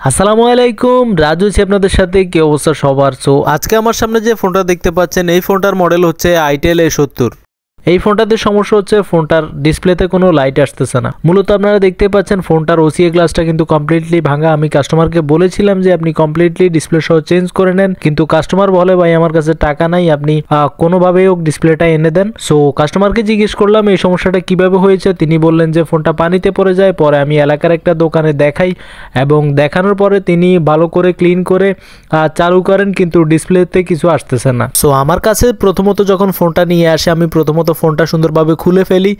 আসসালামু আলাইকুম, রাজু আছি আপনাদের সাথে। কি অবস্থা সবার? সো আজকে আমার সামনে যে ফোনটা দেখতে পাচ্ছেন এই ফোনটার মডেল হচ্ছে আইটেল A70। এই ফোনটাতে সমস্যা হচ্ছে ফোনটার ডিসপ্লেতে কোনো লাইট আসতেছে না। মূলত আপনারা দেখতে পাচ্ছেন ফোনটার ওসিএ গ্লাসটা কিন্তু কমপ্লিটলি ভাঙা। আমি কাস্টমারকে বলেছিলাম যে আপনি কমপ্লিটলি ডিসপ্লে সহ চেঞ্জ করে নেন, কিন্তু কাস্টমার বলে ভাই আমার কাছে টাকা নাই, আপনি কোনোভাবেই হোক ডিসপ্লেটা এনে দেন। সো কাস্টমারকে জিজ্ঞেস করলাম এই সমস্যাটা কিভাবে হয়েছে। তিনি বললেন যে ফোনটা পানিতে পড়ে যায়। পরে আমি এলাকার একটা দোকানে দেখাই এবং দেখানোর পরে তিনি ভালো করে ক্লিন করে চালু করেন, কিন্তু ডিসপ্লেতে কিছু আসতেছে না। সো আমার কাছে প্রথমত যখন ফোনটা নিয়ে আসে আমি প্রথমত ফোনটা সুন্দরভাবে খুলে ফেলি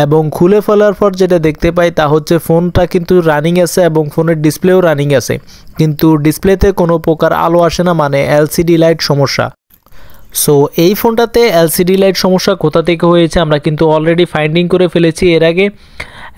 এবং খুলে ফেলার পর যেটা দেখতে পাই তা হচ্ছে ফোনটা কিন্তু রানিং আছে এবং ফোনের ডিসপ্লেও রানিং আছে, কিন্তু ডিসপ্লেতে কোনো প্রকার আলো আসে না, মানে এলসিডি লাইট সমস্যা। সো এই ফোনটাতে এলসিডি লাইট সমস্যা কোথা থেকে হয়েছে আমরা কিন্তু অলরেডি ফাইন্ডিং করে ফেলেছি এর আগে,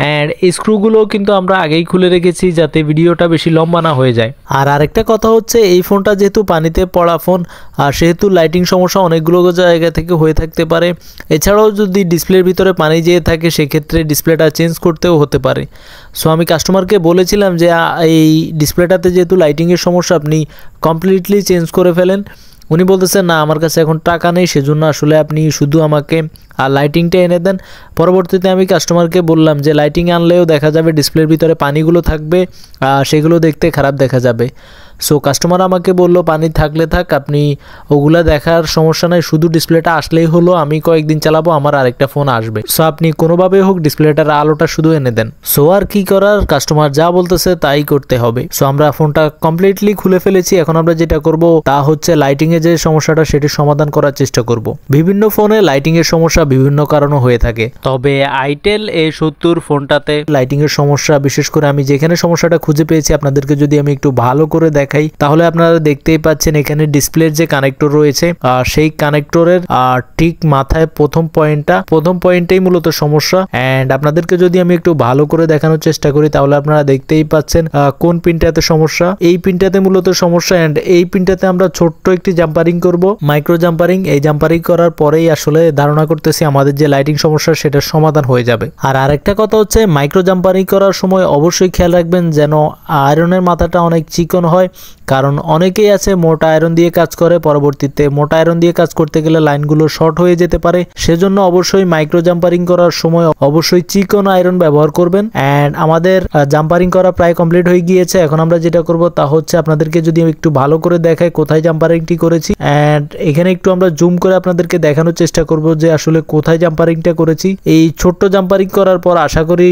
অ্যান্ড স্ক্রুগুলো কিন্তু আমরা আগেই খুলে রেখেছি যাতে ভিডিওটা বেশি লম্বা না হয়ে যায়। আর আরেকটা কথা হচ্ছে এই ফোনটা যেহেতু পানিতে পড়া ফোন আর সেহেতু লাইটিং সমস্যা অনেকগুলো জায়গা থেকে হয়ে থাকতে পারে। এছাড়াও যদি ডিসপ্লের ভিতরে পানি যেয়ে থাকে সেক্ষেত্রে ডিসপ্লেটা চেঞ্জ করতেও হতে পারে। সো আমি কাস্টমারকে বলেছিলাম যে এই ডিসপ্লেটাতে যেহেতু লাইটিংয়ের সমস্যা আপনি কমপ্লিটলি চেঞ্জ করে ফেলেন। উনি বলতেছেন না আমার কাছে এখন টাকা নেই, সেজন্য আসলে আপনি শুধু আমাকে লাইটিংটা এনে দেন। পরবর্তীতে আমি কাস্টমারকে বললাম যে লাইটিং আনলেও দেখা যাবে ডিসপ্লের ভিতরে পানিগুলো থাকবে, সেগুলো দেখতে খারাপ দেখা যাবে। সো কাস্টমার আমাকে বলল পানি থাকলে থাক, আপনি ওগুলা দেখার সমস্যা নাই, শুধু ডিসপ্লেটা আসলেই হলো, আমি কয়েকদিন চালাবো, আমার আরেকটা ফোন আসবে। সো আপনি কোনোভাবে হোক ডিসপ্লেটার আলোটা শুধু এনে দেন। সো আর কি করার, কাস্টমার যা বলতেছে তাই করতে হবে। সো আমরা ফোনটা কমপ্লিটলি খুলে ফেলেছি। এখন আমরা যেটা করব তা হচ্ছে লাইটিং এর যে সমস্যাটা সেটি সমাধান করার চেষ্টা করব। বিভিন্ন ফোনে লাইটিং এর সমস্যা বিভিন্ন কারণে হয়ে থাকে, তবে আইটেল A70 ফোনটাতে লাইটিং এর সমস্যা, বিশেষ করে আমি যেখানে সমস্যাটা খুঁজে পেয়েছি আপনাদেরকে যদি আমি একটু ভালো করে দেখাই তাহলে আপনারা দেখতেই পাচ্ছেন এখানে ডিসপ্লের যে কানেক্টর রয়েছে সেই কানেক্টরের ঠিক মাথায় প্রথম পয়েন্টেই মূলত সমস্যা। এন্ড আপনাদেরকে যদি আমি একটু ভালো করে দেখানোর চেষ্টা করি তাহলে আপনারা দেখতেই পাচ্ছেন কোন পিনটাতে সমস্যা। এই পিনটাতে মূলত সমস্যা, এন্ড এই পিনটাতে আমরা ছোট্ট একটি জাম্পারিং করব, মাইক্রো জাম্পারিং। এই জাম্পারিং করার পরেই আসলে ধারণা করতেছি আমাদের যে লাইটিং সমস্যা সেটার সমাধান হয়ে যাবে। আর আরেকটা কথা হচ্ছে মাইক্রো জাম্পারিং করার সময় অবশ্যই খেয়াল রাখবেন যেন আয়রনের মাথাটা অনেক চিকন হয়, কারণ অনেকেই আছে মোটা আয়রন দিয়ে কাজ করে, পরবর্তীতে মোটা আয়রন দিয়ে কাজ করতে গেলে লাইনগুলো শর্ট হয়ে যেতে পারে। সেজন্য অবশ্যই মাইক্রো জাম্পারিং করার সময় অবশ্যই চিকন আয়রন ব্যবহার করবেন। এন্ড আমাদের জাম্পারিং করা প্রায় কমপ্লিট হয়ে গিয়েছে। এখন আমরা যেটা করব তা হচ্ছে আপনাদেরকে যদি একটু ভালো করে দেখাই কোথায় জাম্পারিংটি করেছি, এন্ড এখানে একটু আমরা জুম করে আপনাদেরকে দেখানোর চেষ্টা করব যে আসলে কোথায় জাম্পারিংটা করেছি। এই ছোট্ট জাম্পারিং করার পর আশা করি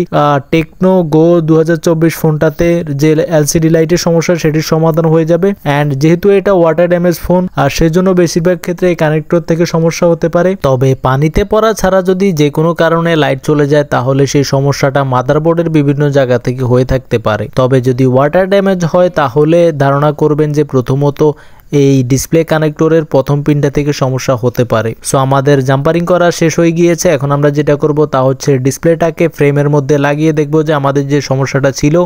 টেকনো গো 2024 ফোনটাতে যে এলসিডি লাইটের সমস্যা সেটির সমাধান হয়ে যাবে। এন্ড যেহেতু এটা ওয়াটার ড্যামেজ ফোন আর সেজন্য বেশিরভাগ ক্ষেত্রে এই কানেক্টর থেকে সমস্যা হতে পারে। তবে পানিতে পড়া ছাড়া যদি যে কোনো কারণে লাইট চলে যায় তাহলে সেই সমস্যাটা মাদারবোর্ডের বিভিন্ন জায়গা থেকে হয়ে থাকতে পারে। তবে যদি ওয়াটার ড্যামেজ হয় তাহলে ধারণা করবেন যে প্রথমত এই ডিসপ্লে কানেক্টরের প্রথম পিনটা থেকে সমস্যা হতে পারে। সো আমাদের জাম্পারিং করা শেষ হয়ে গিয়েছে। এখন আমরা যেটা করব তা হচ্ছে ডিসপ্লেটাকে ফ্রেমের মধ্যে লাগিয়ে দেখব যে আমাদের যে সমস্যাটা ছিল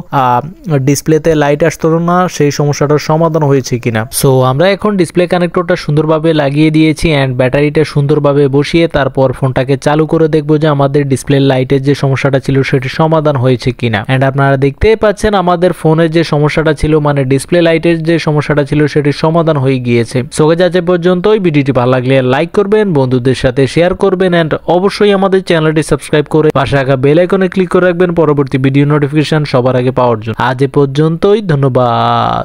ডিসপ্লেতে লাইট আসতো না সেই সমস্যাটার সমাধান হয়েছে কিনা। সো আমরা এখন ডিসপ্লে কানেক্টরটা সুন্দরভাবে লাগিয়ে দিয়েছি এন্ড ব্যাটারিটা সুন্দরভাবে বসিয়ে তারপর ফোনটাকে চালু করে দেখব যে আমাদের ডিসপ্লে লাইটের যে সমস্যাটা ছিল সেটি সমাধান হয়েছে কিনা। এন্ড আপনারা দেখতেই পাচ্ছেন আমাদের ফোনের যে সমস্যাটা ছিল, মানে ডিসপ্লে লাইটের যে সমস্যাটা ছিল সেটির সমাধান হয়ে গিয়েছে। সো আজ পর্যন্তই। ভিডিওটি ভালো লাগলে লাইক করবেন, বন্ধুদের সাথে শেয়ার করবেন এন্ড অবশ্যই আমাদের চ্যানেলটি সাবস্ক্রাইব করে পাশে থাকা বেল আইকনে ক্লিক করে রাখবেন পরবর্তী ভিডিও নোটিফিকেশন সবার আগে পাওয়ার জন্য। আজ পর্যন্তই, ধন্যবাদ।